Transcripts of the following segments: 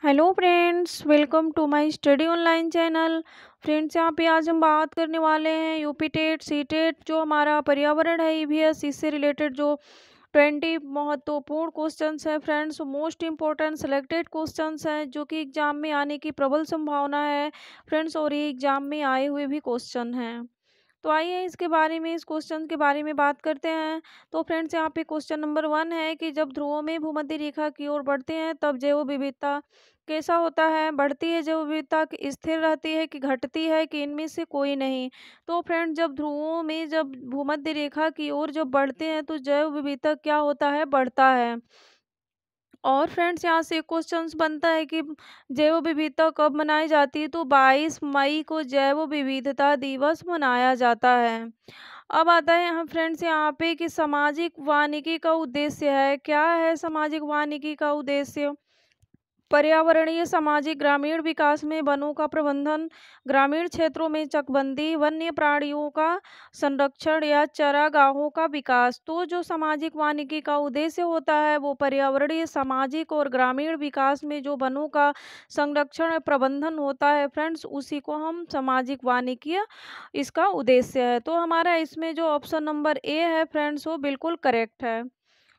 Hello friends, welcome to my study online channel. Friends, यहाँ पे आज हम बात करने वाले हैं यूपी टेट सी टेट जो हमारा पर्यावरण है ईवीएस, इससे रिलेटेड जो 20 महत्वपूर्ण क्वेश्चंस हैं friends, most important selected questions हैं जो कि एग्जाम में आने की प्रबल संभावना है फ्रेंड्स, और ये एग्जाम में आए हुए भी क्वेश्चन हैं। तो आइए इसके बारे में, इस क्वेश्चन के बारे में बात करते हैं। तो फ्रेंड्स, यहाँ पे क्वेश्चन नंबर 1 है कि जब ध्रुवों में भूमध्य रेखा की ओर बढ़ते हैं तब जैव विविधता कैसा होता है? बढ़ती है जैव विविधता कि स्थिर रहती है कि घटती है कि इनमें से कोई नहीं? तो फ्रेंड्स, जब ध्रुवों में जब भूमध्य रेखा की ओर जब बढ़ते हैं तो जैव विविधता क्या होता है? बढ़ता है। और फ्रेंड्स, यहाँ से क्वेश्चंस बनता है कि जैव विविधता कब मनाई जाती है? तो 22 मई को जैव विविधता दिवस मनाया जाता है। अब आता है हम फ्रेंड्स यहाँ पे कि सामाजिक वानिकी का उद्देश्य है। क्या है सामाजिक वानिकी का उद्देश्य? पर्यावरणीय, सामाजिक, ग्रामीण विकास में वनों का प्रबंधन, ग्रामीण क्षेत्रों में चकबंदी, वन्य प्राणियों का संरक्षण या चारागाहों का विकास। तो जो सामाजिक वानिकी का उद्देश्य होता है वो पर्यावरणीय, सामाजिक और ग्रामीण विकास में जो वनों का संरक्षण और प्रबंधन होता है फ्रेंड्स, उसी को हम सामाजिक वानिकी इसका उद्देश्य है। तो हमारा इसमें जो ऑप्शन नंबर ए है फ्रेंड्स, वो बिल्कुल करेक्ट है।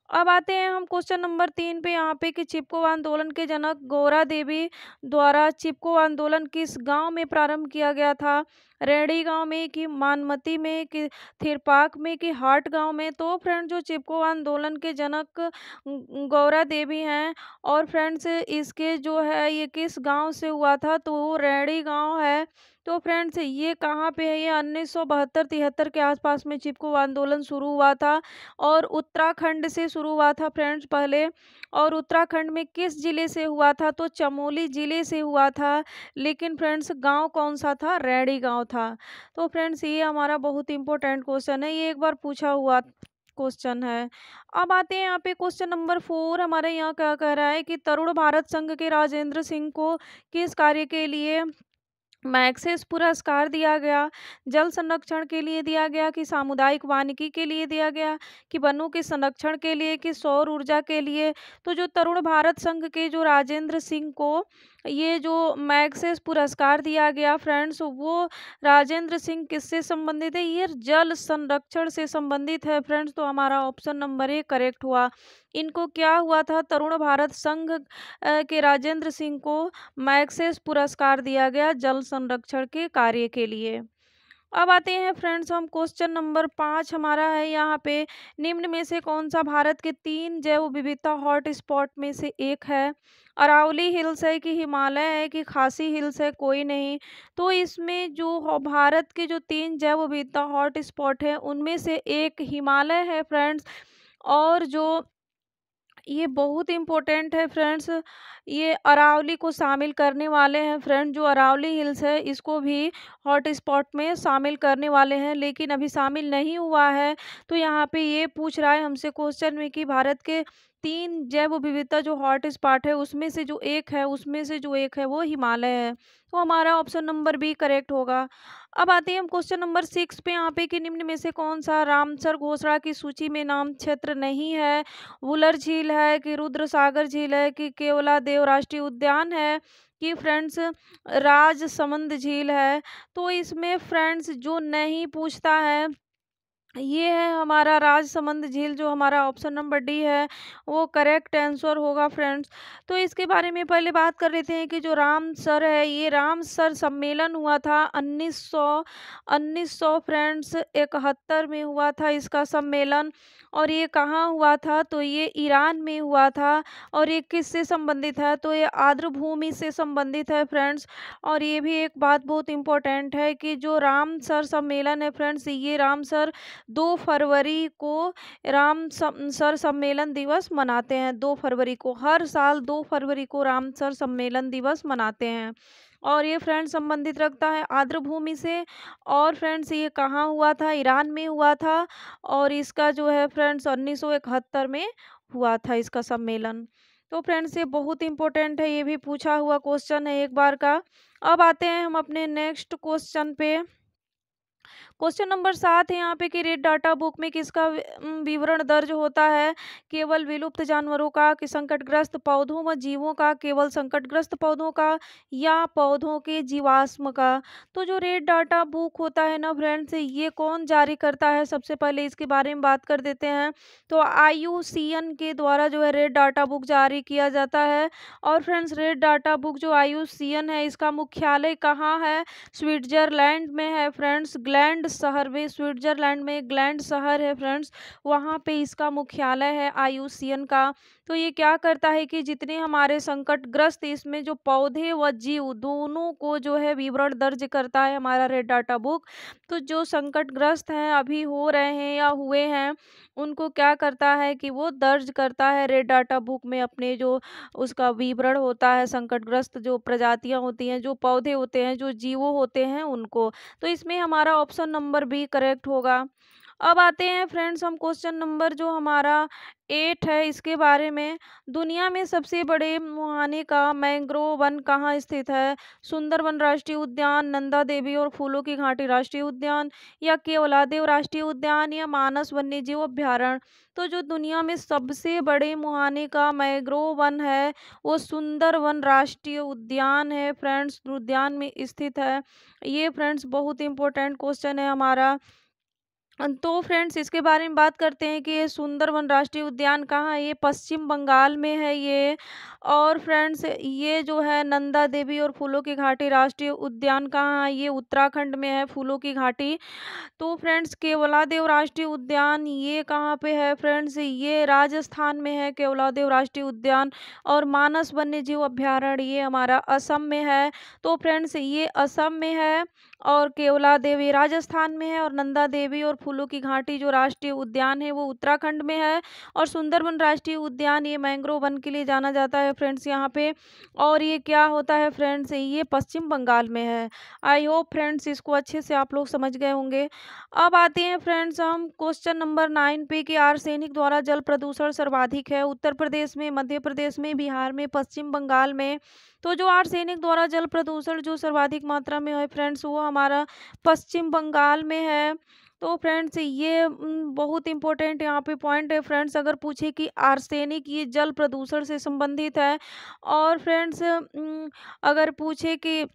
अब आते हैं हम क्वेश्चन नंबर 3 पे, यहाँ पे कि चिपको आंदोलन के जनक गौरा देवी द्वारा चिपको आंदोलन किस गांव में प्रारंभ किया गया था? रेडी गांव में कि मानमती में कि थिरपाक में कि हाट गांव में? तो फ्रेंड्स, जो चिपको आंदोलन के जनक गौरा देवी हैं, और फ्रेंड्स इसके जो है ये किस गांव से हुआ था? तो वो रेडी गांव है। तो फ्रेंड्स, ये कहाँ पे है? ये 1972-73 के आसपास में चिपको आंदोलन शुरू हुआ था और उत्तराखंड से शुरू हुआ था फ्रेंड्स पहले। और उत्तराखंड में किस जिले से हुआ था? तो चमोली जिले से हुआ था। लेकिन फ्रेंड्स, गांव कौन सा था? रेडी गांव था। तो फ्रेंड्स, ये हमारा बहुत इंपॉर्टेंट क्वेश्चन है, ये एक बार पूछा हुआ क्वेश्चन है। अब आते हैं यहाँ पे क्वेश्चन नंबर 4, हमारे यहाँ क्या कह रहा है कि तरुण भारत संघ के राजेंद्र सिंह को किस कार्य के लिए मैक्सेस पुरस्कार दिया गया? जल संरक्षण के लिए दिया गया कि सामुदायिक वानिकी के लिए दिया गया कि वनों के संरक्षण के लिए कि सौर ऊर्जा के लिए? तो जो तरुण भारत संघ के जो राजेंद्र सिंह को ये जो मैक्सेस पुरस्कार दिया गया फ्रेंड्स, वो राजेंद्र सिंह किससे संबंधित है? ये जल संरक्षण से संबंधित है फ्रेंड्स। तो हमारा ऑप्शन नंबर ए करेक्ट हुआ। इनको क्या हुआ था? तरुण भारत संघ के राजेंद्र सिंह को मैक्सेस पुरस्कार दिया गया जल संरक्षण के कार्य के लिए। अब आते हैं फ्रेंड्स हम क्वेश्चन नंबर 5, हमारा है यहाँ पे, निम्न में से कौन सा भारत के 3 जैव विविधता हॉट स्पॉट में से एक है? अरावली हिल्स है कि हिमालय है कि खासी हिल्स है? कोई नहीं। तो इसमें जो भारत के जो 3 जैव विविधता हॉट स्पॉट है उनमें से एक हिमालय है फ्रेंड्स। और जो ये बहुत इम्पोर्टेंट है फ्रेंड्स, ये अरावली को शामिल करने वाले हैं फ्रेंड। जो अरावली हिल्स है इसको भी हॉट स्पॉट में शामिल करने वाले हैं, लेकिन अभी शामिल नहीं हुआ है। तो यहाँ पे ये पूछ रहा है हमसे क्वेश्चन में कि भारत के 3 जैव विविधता जो हॉट स्पॉट है उसमें से जो एक है, उसमें से जो एक है वो हिमालय है। तो हमारा ऑप्शन नंबर बी करेक्ट होगा। अब आते हैं हम क्वेश्चन नंबर 6 पे, यहाँ पे कि निम्न में से कौन सा रामसर घोषणा की सूची में नाम क्षेत्र नहीं है? वुलर झील है कि रुद्र सागर झील है कि केवला देव राष्ट्रीय उद्यान है कि फ्रेंड्स राजसमंद झील है? तो इसमें फ्रेंड्स जो नहीं पूछता है ये है हमारा राजसमंद झील, जो हमारा ऑप्शन नंबर डी है वो करेक्ट आंसर होगा फ्रेंड्स। तो इसके बारे में पहले बात कर लेते हैं कि जो रामसर है, ये रामसर सम्मेलन हुआ था 1900 फ्रेंड्स 71 में हुआ था इसका सम्मेलन। और ये कहाँ हुआ था? तो ये ईरान में हुआ था। और ये किससे संबंधित है? तो ये आर्द्र भूमि से संबंधित है फ्रेंड्स। और ये भी एक बात बहुत इंपॉर्टेंट है कि जो रामसर सम्मेलन है फ्रेंड्स, ये रामसर 2 फरवरी को रामसर सम्मेलन दिवस मनाते हैं। 2 फरवरी को, हर साल 2 फरवरी को रामसर सम्मेलन दिवस मनाते हैं। और ये फ्रेंड्स संबंधित रखता है आर्द्र भूमि से। और फ्रेंड्स ये कहाँ हुआ था? ईरान में हुआ था। और इसका जो है फ्रेंड्स 1971 में हुआ था इसका सम्मेलन। तो फ्रेंड्स ये बहुत इंपॉर्टेंट है, ये भी पूछा हुआ क्वेश्चन है एक बार का। अब आते हैं हम अपने नेक्स्ट क्वेश्चन पे। क्वेश्चन नंबर 7 है यहाँ पे कि रेड डाटा बुक में किसका विवरण दर्ज होता है? केवल विलुप्त जानवरों का, कि संकटग्रस्त पौधों व जीवों का, केवल संकटग्रस्त पौधों का, या पौधों के जीवाश्म का? तो जो रेड डाटा बुक होता है ना फ्रेंड्स, ये कौन जारी करता है? सबसे पहले इसके बारे में बात कर देते हैं। तो IUCN के द्वारा जो है रेड डाटा बुक जारी किया जाता है। और फ्रेंड्स, रेड डाटा बुक जो IUCN है, इसका मुख्यालय कहाँ है? स्विट्जरलैंड में है फ्रेंड्स। ग्लैंड शहर में, स्विट्जरलैंड में ग्लैंड शहर है फ्रेंड्स, वहाँ पे इसका मुख्यालय है IUCN का। तो ये क्या करता है कि जितने हमारे संकटग्रस्त, इसमें जो पौधे व जीव दोनों को जो है विवरण दर्ज करता है हमारा रेड डाटा बुक। तो जो संकटग्रस्त हैं, अभी हो रहे हैं या हुए हैं, उनको क्या करता है कि वो दर्ज करता है रेड डाटा बुक में, अपने जो उसका विवरण होता है, संकटग्रस्त जो प्रजातियां होती हैं, जो पौधे होते हैं, जो जीवो होते हैं, उनको। तो इसमें हमारा ऑप्शन नंबर बी करेक्ट होगा। अब आते हैं फ्रेंड्स हम क्वेश्चन नंबर जो हमारा 8 है, इसके बारे में। दुनिया में सबसे बड़े मुहाने का मैंग्रोव वन कहाँ स्थित है? सुंदरवन राष्ट्रीय उद्यान, नंदा देवी और फूलों की घाटी राष्ट्रीय उद्यान, या केवलादेव राष्ट्रीय उद्यान, या मानस वन्यजीव अभ्यारण्य? तो जो दुनिया में सबसे बड़े मुहाने का मैंग्रोव वन है, वो सुंदरवन राष्ट्रीय उद्यान है फ्रेंड्स, उद्यान में स्थित है। ये फ्रेंड्स बहुत इंपॉर्टेंट क्वेश्चन है हमारा। तो फ्रेंड्स, इसके बारे में बात करते हैं कि ये सुंदरवन राष्ट्रीय उद्यान कहाँ है? ये पश्चिम बंगाल में है ये। और फ्रेंड्स, ये जो है नंदा देवी और फूलों की घाटी राष्ट्रीय उद्यान कहाँ है? ये उत्तराखंड में है, फूलों की घाटी। तो फ्रेंड्स, केवलादेव राष्ट्रीय उद्यान ये कहाँ पे है फ्रेंड्स? ये राजस्थान में है केवलादेव राष्ट्रीय उद्यान। और मानस वन्यजीव अभ्यारण्य ये हमारा असम में है। तो फ्रेंड्स, ये असम में है, और केवला देवी राजस्थान में है, और नंदा देवी और फूलों की घाटी जो राष्ट्रीय उद्यान है, वो उत्तराखंड में है। और सुंदरवन राष्ट्रीय उद्यान ये मैंग्रोव वन के लिए जाना जाता है फ्रेंड्स यहाँ पे। और ये क्या होता है फ्रेंड्स? ये पश्चिम बंगाल में है। आई होप फ्रेंड्स इसको अच्छे से आप लोग समझ गए होंगे। अब आते हैं फ्रेंड्स हम क्वेश्चन नंबर 9 पे कि आर्सेनिक द्वारा जल प्रदूषण सर्वाधिक है उत्तर प्रदेश में, मध्य प्रदेश में, बिहार में, पश्चिम बंगाल में? तो जो आर्सेनिक द्वारा जल प्रदूषण जो सर्वाधिक मात्रा में है फ्रेंड्स, वो हमारा पश्चिम बंगाल में है। तो फ्रेंड्स, ये बहुत इंपॉर्टेंट यहाँ पे पॉइंट है फ्रेंड्स। अगर पूछे कि आर्सेनिक ये जल प्रदूषण से संबंधित है। और फ्रेंड्स, अगर पूछे कि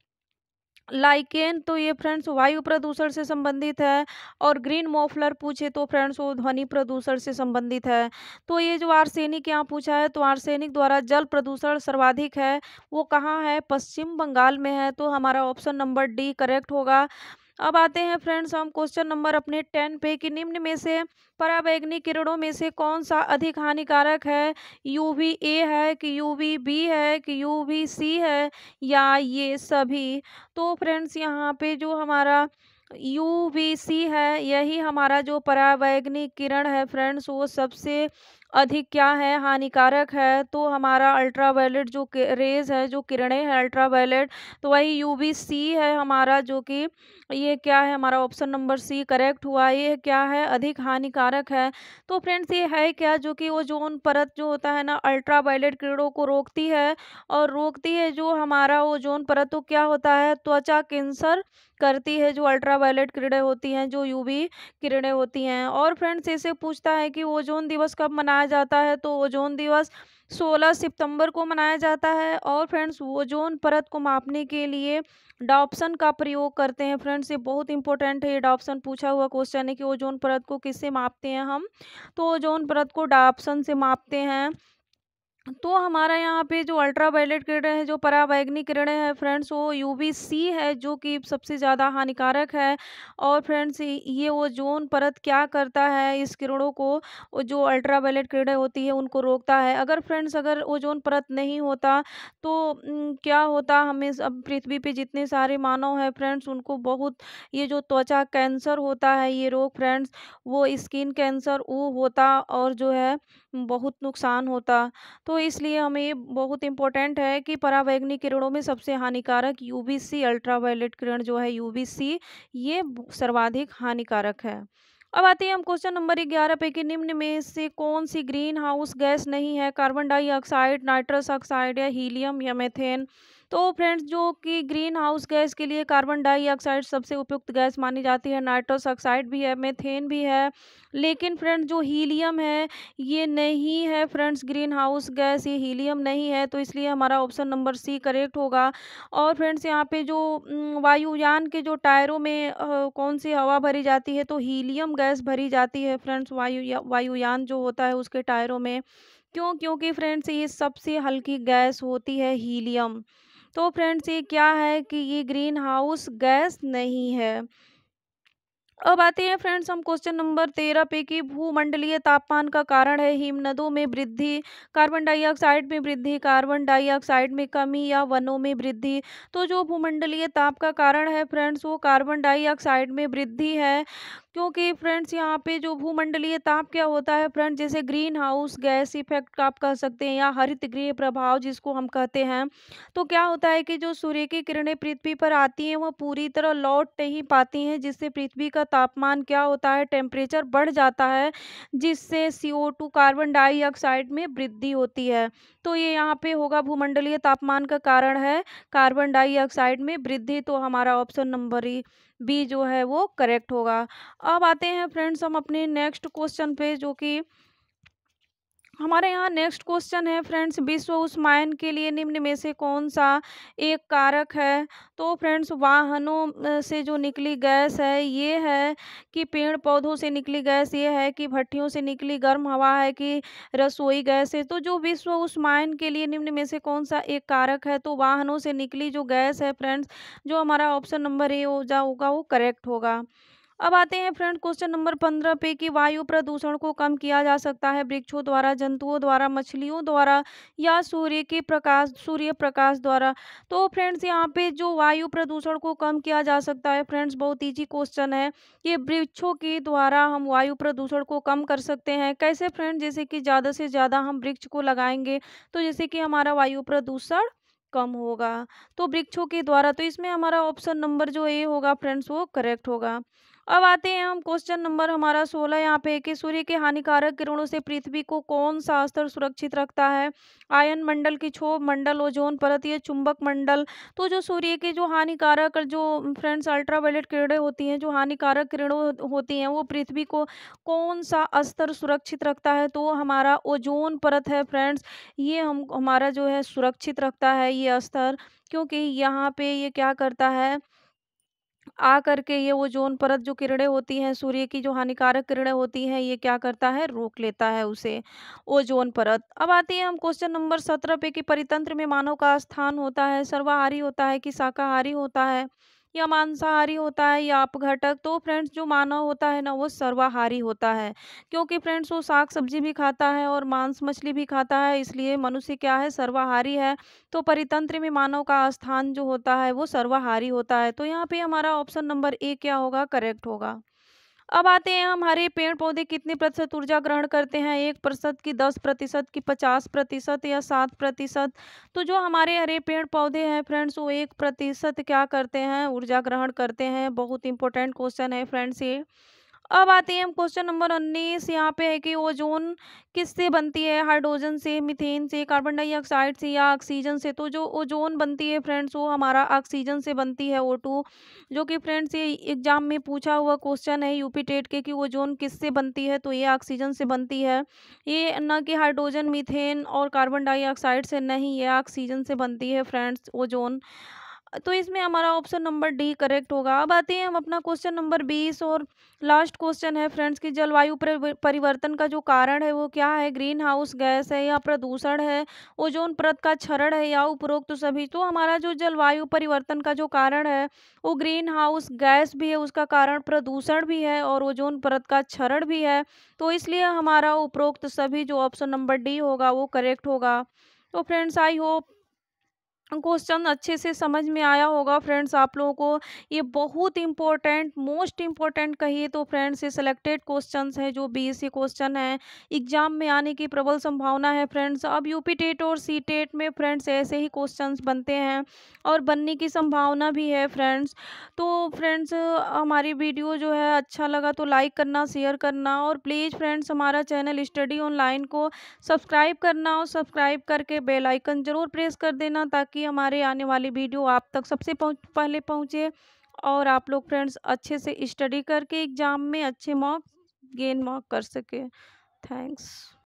लाइकेन, तो ये फ्रेंड्स वायु प्रदूषण से संबंधित है। और ग्रीन मोफलर पूछे तो फ्रेंड्स वो ध्वनि प्रदूषण से संबंधित है। तो ये जो आर्सेनिक यहाँ पूछा है, तो आर्सेनिक द्वारा जल प्रदूषण सर्वाधिक है, वो कहाँ है? पश्चिम बंगाल में है। तो हमारा ऑप्शन नंबर डी करेक्ट होगा। अब आते हैं फ्रेंड्स हम क्वेश्चन नंबर अपने 10 पे कि निम्न में से पराबैंगनी किरणों में से कौन सा अधिक हानिकारक है? UVA है, कि UVB है, कि UVC है, या ये सभी? तो फ्रेंड्स, यहाँ पे जो हमारा UVC है, यही हमारा जो पराबैंगनी किरण है फ्रेंड्स, वो सबसे अधिक क्या है? हानिकारक है। तो हमारा अल्ट्रावायलेट जो रेज है, जो किरणें हैं अल्ट्रावायलेट, तो वही UVC है हमारा, जो कि ये क्या है? हमारा ऑप्शन नंबर सी करेक्ट हुआ। ये क्या है? अधिक हानिकारक है। तो फ्रेंड्स, ये है क्या? जो कि ओजोन परत जो होता है ना, अल्ट्रावायलेट किरणों को रोकती है। और रोकती है जो हमारा ओजोन परत, तो क्या होता है? त्वचा कैंसर करती है जो अल्ट्रावायलेट किरणें होती हैं, जो UV किरणें होती हैं। और फ्रेंड्स, इसे पूछता है कि ओजोन दिवस कब मनाया जाता है? तो ओजोन दिवस 16 सितंबर को मनाया जाता है। और फ्रेंड्स, ओजोन परत को मापने के लिए डॉप्सन का प्रयोग करते हैं फ्रेंड्स। ये बहुत इंपॉर्टेंट है, ये डॉप्सन पूछा हुआ क्वेश्चन है कि ओजोन परत को किससे मापते हैं हम? तो ओजोन परत को डॉप्सन से मापते हैं। तो हमारा यहाँ पे जो अल्ट्रावायलेट किरणें हैं, जो पराबैंगनी किरणें हैं फ्रेंड्स, वो UVC है, जो कि सबसे ज़्यादा हानिकारक है। और फ्रेंड्स, ये ओजोन परत क्या करता है? इस किरणों को, वो जो अल्ट्रावायलेट किरणें होती है, उनको रोकता है। अगर फ्रेंड्स, अगर ओजोन परत नहीं होता तो क्या होता? हमें अब पृथ्वी पे जितने सारे मानव हैं फ्रेंड्स, उनको बहुत ये जो त्वचा कैंसर होता है, ये रोग फ्रेंड्स, वो स्किन कैंसर वो होता, और जो है बहुत नुकसान होता। तो इसलिए हमें ये बहुत इम्पोर्टेंट है कि पराबैंगनी किरणों में सबसे हानिकारक UVC, अल्ट्रावायलेट किरण जो है UVC, ये सर्वाधिक हानिकारक है। अब आते हैं हम क्वेश्चन नंबर 11 पे कि निम्न में से कौन सी ग्रीन हाउस गैस नहीं है? कार्बन डाइऑक्साइड, नाइट्रस ऑक्साइड, या हीलियम, या मीथेन? तो फ्रेंड्स जो कि ग्रीन हाउस गैस के लिए कार्बन डाइऑक्साइड सबसे उपयुक्त गैस मानी जाती है, नाइट्रस ऑक्साइड भी है, मीथेन भी है, लेकिन फ्रेंड्स जो हीलियम है ये नहीं है फ्रेंड्स, ग्रीन हाउस गैस ये हीलियम नहीं है, तो इसलिए हमारा ऑप्शन नंबर सी करेक्ट होगा। और फ्रेंड्स यहाँ पे जो वायुयान के जो टायरों में कौन सी हवा भरी जाती है, तो हीलियम गैस भरी जाती है फ्रेंड्स, वायुयान जो होता है उसके टायरों में। क्यों? क्योंकि फ्रेंड्स ये सबसे हल्की गैस होती है हीलियम। तो फ्रेंड्स ये क्या है कि ये ग्रीन हाउस गैस नहीं है। अब आते हैं फ्रेंड्स हम क्वेश्चन नंबर 13 पे कि भूमंडलीय तापमान का कारण है हिमनदों में वृद्धि, कार्बन डाइऑक्साइड में वृद्धि, कार्बन डाइऑक्साइड में कमी या वनों में वृद्धि। तो जो भूमंडलीय ताप का कारण है फ्रेंड्स वो कार्बन डाइऑक्साइड में वृद्धि है। क्योंकि फ्रेंड्स यहाँ पे जो भूमंडलीय ताप क्या होता है फ्रेंड्स, जैसे ग्रीन हाउस गैस इफेक्ट आप कह सकते हैं या हरित गृह प्रभाव जिसको हम कहते हैं। तो क्या होता है कि जो सूर्य की किरणें पृथ्वी पर आती हैं वह पूरी तरह लौट नहीं पाती हैं, जिससे पृथ्वी का तापमान क्या होता है, टेम्परेचर बढ़ जाता है, जिससे CO2 कार्बन डाइऑक्साइड में वृद्धि होती है। तो ये यहाँ पे होगा भूमंडलीय तापमान का कारण है कार्बन डाइऑक्साइड में वृद्धि, तो हमारा ऑप्शन नंबर बी जो है वो करेक्ट होगा। अब आते हैं फ्रेंड्स हम अपने नेक्स्ट क्वेश्चन पे, जो कि हमारे यहाँ नेक्स्ट क्वेश्चन है फ्रेंड्स, विश्व उष्मायन के लिए निम्न में से कौन सा एक कारक है। तो फ्रेंड्स वाहनों से जो निकली गैस है ये है, कि पेड़ पौधों से निकली गैस ये है, कि भट्टियों से निकली गर्म हवा है, कि रसोई गैस है। तो जो विश्व उष्मायन के लिए निम्न में से कौन सा एक कारक है, तो वाहनों से निकली जो गैस है फ्रेंड्स, जो हमारा ऑप्शन नंबर ए हो जाऊगा वो करेक्ट होगा। अब आते हैं फ्रेंड क्वेश्चन नंबर 15 पे कि वायु प्रदूषण को कम किया जा सकता है वृक्षों द्वारा, जंतुओं द्वारा, मछलियों द्वारा या सूर्य प्रकाश द्वारा। तो फ्रेंड्स यहाँ पे जो वायु प्रदूषण को कम किया जा सकता है फ्रेंड्स, बहुत ईजी क्वेश्चन है, ये वृक्षों के द्वारा हम वायु प्रदूषण को कम कर सकते हैं। कैसे फ्रेंड? जैसे कि ज़्यादा से ज़्यादा हम वृक्ष को लगाएंगे तो जैसे कि हमारा वायु प्रदूषण कम होगा, तो वृक्षों के द्वारा। तो इसमें हमारा ऑप्शन नंबर जो ए होगा फ्रेंड्स वो करेक्ट होगा। अब आते हैं हम क्वेश्चन नंबर हमारा 16 यहाँ पे कि सूर्य के हानिकारक किरणों से पृथ्वी को कौन सा स्तर सुरक्षित रखता है, आयन मंडल, की क्षोभ मंडल, ओजोन परत या चुंबक मंडल। तो जो सूर्य के जो हानिकारक जो फ्रेंड्स अल्ट्रावायलेट किरणें होती हैं, जो हानिकारक किरणें होती हैं, वो पृथ्वी को कौन सा स्तर सुरक्षित रखता है, तो हमारा ओजोन परत है फ्रेंड्स, ये हम हमारा जो है सुरक्षित रखता है ये स्तर। क्योंकि यहाँ पे ये क्या करता है, आ करके ये ओजोन परत जो किरणें होती हैं, सूर्य की जो हानिकारक किरणें होती हैं, ये क्या करता है, रोक लेता है उसे, ओजोन परत। अब आती है हम क्वेश्चन नंबर 17 पे कि परितंत्र में मानव का स्थान होता है, सर्वाहारी होता है कि शाकाहारी होता है, या मांसाहारी होता है या अपघटक। तो फ्रेंड्स जो मानव होता है ना वो सर्वाहारी होता है, क्योंकि फ्रेंड्स वो साग सब्जी भी खाता है और मांस मछली भी खाता है, इसलिए मनुष्य क्या है, सर्वाहारी है। तो परितंत्र में मानव का स्थान जो होता है वो सर्वाहारी होता है, तो यहाँ पे हमारा ऑप्शन नंबर ए क्या होगा, करेक्ट होगा। अब आते हैं हम, हरे पेड़ पौधे कितने प्रतिशत ऊर्जा ग्रहण करते हैं, 1% की, 10% की, 50% या 7%। तो जो हमारे हरे पेड़ पौधे हैं फ्रेंड्स वो 1% क्या करते हैं, ऊर्जा ग्रहण करते हैं। बहुत इंपॉर्टेंट क्वेश्चन है फ्रेंड्स ये। अब आते हैं हम क्वेश्चन नंबर 19, यहाँ पे है कि ओजोन किससे बनती है, हाइड्रोजन से, मीथेन से, कार्बन डाइऑक्साइड से या ऑक्सीजन से। तो जो ओजोन बनती है फ्रेंड्स वो हमारा ऑक्सीजन से बनती है, O2, जो कि फ्रेंड्स ये एग्जाम में पूछा हुआ क्वेश्चन है यूपी टेट के कि ओजोन किससे बनती है, तो ये ऑक्सीजन से बनती है। ये न कि हाइड्रोजन, मीथेन और कार्बन डाइऑक्साइड से नहीं, ये ऑक्सीजन से बनती है फ्रेंड्स ओजोन। तो इसमें हमारा ऑप्शन नंबर डी करेक्ट होगा। अब आते हैं हम अपना क्वेश्चन नंबर 20 और लास्ट क्वेश्चन है फ्रेंड्स की जलवायु परिवर्तन का जो कारण है वो क्या है, ग्रीन हाउस गैस है या प्रदूषण है, ओजोन परत का क्षरण है या उपरोक्त तो सभी। तो हमारा जो जलवायु परिवर्तन का जो कारण है वो ग्रीन हाउस गैस भी है, उसका कारण प्रदूषण भी है और ओजोन परत का क्षरण भी है। तो इसलिए हमारा उपरोक्त सभी जो ऑप्शन नंबर डी होगा वो करेक्ट होगा। तो फ्रेंड्स आई होप क्वेश्चन अच्छे से समझ में आया होगा फ्रेंड्स आप लोगों को। ये बहुत इंपॉर्टेंट, मोस्ट इंपॉर्टेंट कहिए तो फ्रेंड्स ये सिलेक्टेड क्वेश्चंस हैं जो बीएससी क्वेश्चन है, एग्जाम में आने की प्रबल संभावना है फ्रेंड्स। अब यूपी टेट और सी टेट में फ्रेंड्स ऐसे ही क्वेश्चंस बनते हैं और बनने की संभावना भी है फ्रेंड्स। तो फ्रेंड्स हमारी वीडियो जो है अच्छा लगा तो लाइक करना, शेयर करना और प्लीज़ फ्रेंड्स हमारा चैनल स्टडी ऑनलाइन को सब्सक्राइब करना और सब्सक्राइब करके बेल आइकन ज़रूर प्रेस कर देना, ताकि ताकि हमारे आने वाली वीडियो आप तक सबसे पहले पहुँचे और आप लोग फ्रेंड्स अच्छे से स्टडी करके एग्ज़ाम में अच्छे मार्क्स गेन कर सके। थैंक्स।